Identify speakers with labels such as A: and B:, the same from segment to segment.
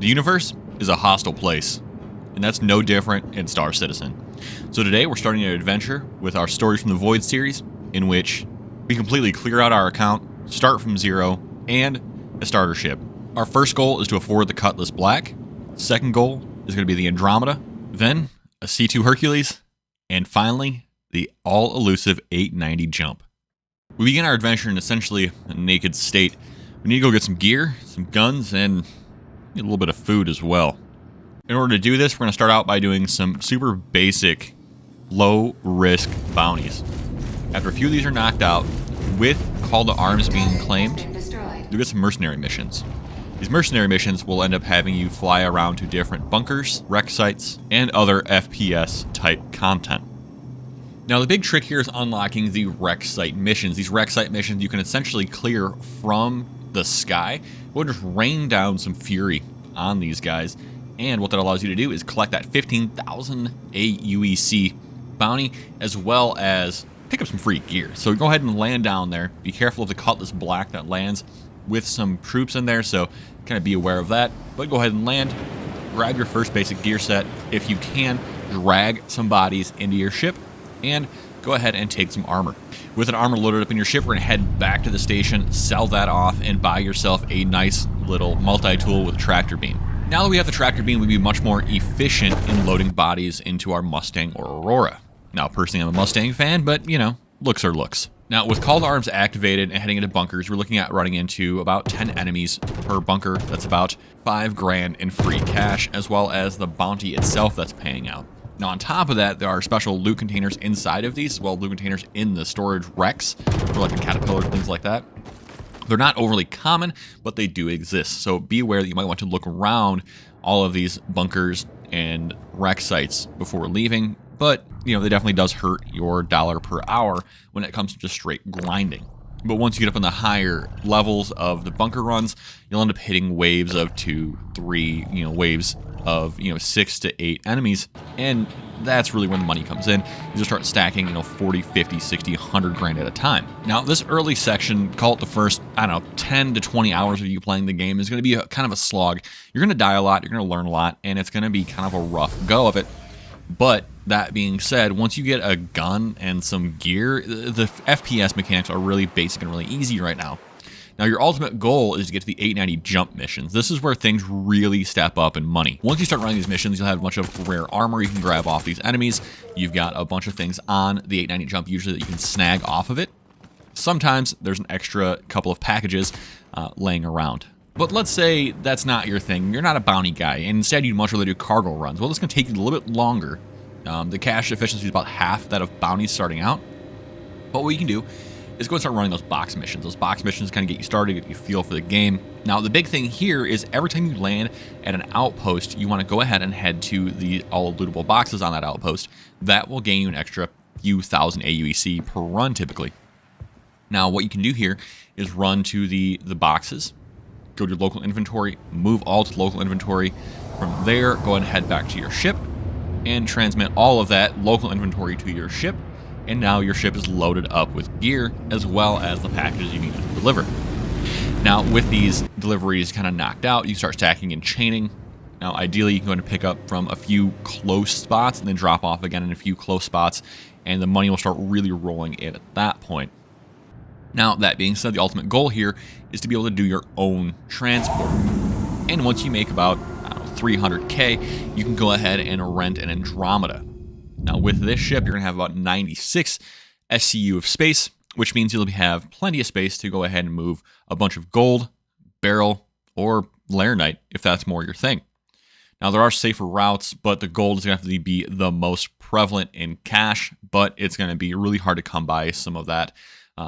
A: The universe is a hostile place, and that's no different in Star Citizen. So today we're starting an adventure with our Stories from the Void series, in which we completely clear out our account, start from zero, and a starter ship. Our first goal is to afford the Cutlass Black. Second goal is going to be the Andromeda, then a C2 Hercules, and finally the all-elusive 890 jump. We begin our adventure in essentially a naked state. We need to go get some gear, some guns, and a little bit of food as well. In order to do this, we're going to start out by doing some super basic, low-risk bounties. After a few of these are knocked out, with Call to Arms being claimed, you'll get some mercenary missions. These mercenary missions will end up having you fly around to different bunkers, wreck sites, and other FPS-type content. Now, the big trick here is unlocking the wreck site missions. These wreck site missions you can essentially clear from the sky. We'll just rain down some fury on these guys. And what that allows you to do is collect that 15,000 AUEC bounty, as well as pick up some free gear. So go ahead and land down there. Be careful of the Cutlass Black that lands with some troops in there, so kind of be aware of that. But go ahead and land, grab your first basic gear set. If you can, drag some bodies into your ship, and go ahead and take some armor. With an armor loaded up in your ship, we're going to head back to the station, sell that off, and buy yourself a nice little multi-tool with a tractor beam. Now that we have the tractor beam, we'll be much more efficient in loading bodies into our Mustang or Aurora. Now, personally, I'm a Mustang fan, but, you know, looks are looks. Now, with Call to Arms activated and heading into bunkers, we're looking at running into about 10 enemies per bunker. That's about $5 grand in free cash, as well as the bounty itself that's paying out. Now, on top of that, there are special loot containers inside of these, as well as loot containers in the storage wrecks, for like the Caterpillar, things like that. They're not overly common, but they do exist. So be aware that you might want to look around all of these bunkers and wreck sites before leaving. But, you know, they definitely does hurt your dollar per hour when it comes to just straight grinding. But once you get up in the higher levels of the bunker runs, you'll end up hitting waves of 2, 3, waves of, 6 to 8 enemies. And that's really when the money comes in. You just start stacking, 40, 50, 60, 100 grand at a time. Now, this early section, call it the first, 10 to 20 hours of you playing the game, is going to be kind of a slog. You're going to die a lot, you're going to learn a lot, and it's going to be kind of a rough go of it. But that being said, once you get a gun and some gear, the FPS mechanics are really basic and really easy right now. Now, your ultimate goal is to get to the 890 jump missions. This is where things really step up in money. Once you start running these missions, you'll have a bunch of rare armor you can grab off these enemies. You've got a bunch of things on the 890 jump usually that you can snag off of it. Sometimes there's an extra couple of packages laying around. But let's say that's not your thing. You're not a bounty guy, and instead you'd much rather do cargo runs. Well, it's going to take you a little bit longer. The cash efficiency is about half that of bounties starting out. But what you can do is go and start running those box missions. Those box missions kind of get you started, get you feel for the game. Now, the big thing here is every time you land at an outpost, you want to go ahead and head to the all lootable boxes on that outpost. That will gain you an extra few thousand AUEC per run, typically. Now, what you can do here is run to the boxes, go to your local inventory, move all to local inventory. From there, go and head back to your ship and transmit all of that local inventory to your ship. And now your ship is loaded up with gear, as well as the packages you need to deliver. Now, with these deliveries kind of knocked out, you start stacking and chaining. Now, ideally, you can go and pick up from a few close spots and then drop off again in a few close spots, and the money will start really rolling in at that point. Now, that being said, the ultimate goal here is to be able to do your own transport. And once you make about 300K, you can go ahead and rent an Andromeda. Now, with this ship, you're going to have about 96 SCU of space, which means you'll have plenty of space to go ahead and move a bunch of gold, barrel, or laranite, if that's more your thing. Now, there are safer routes, but the gold is going to have to be the most prevalent in cash, but it's going to be really hard to come by some of that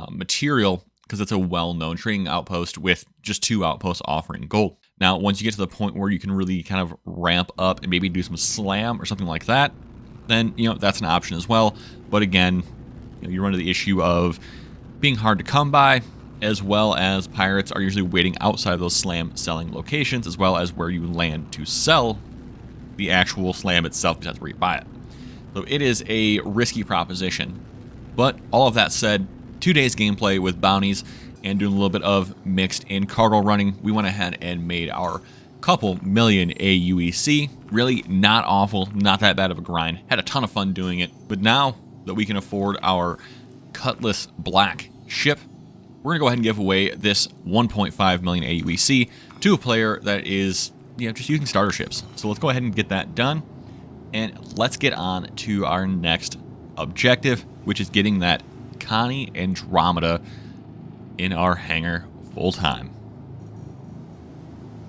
A: material because it's a well-known trading outpost with just 2 outposts offering gold. Now, once you get to the point where you can really kind of ramp up and maybe do some slam or something like that, then, that's an option as well. But again, you run into the issue of being hard to come by, as well as pirates are usually waiting outside of those slam selling locations, as well as where you land to sell the actual slam itself, because that's where you buy it. So it is a risky proposition. But all of that said, 2 days gameplay with bounties and doing a little bit of mixed in cargo running, we went ahead and made our couple million AUEC. Really not awful, not that bad of a grind. Had a ton of fun doing it. But now that we can afford our Cutlass Black ship, we're going to go ahead and give away this 1.5 million AUEC to a player that is just using starter ships. So let's go ahead and get that done. And let's get on to our next objective, which is getting that Connie Andromeda in our hangar full time.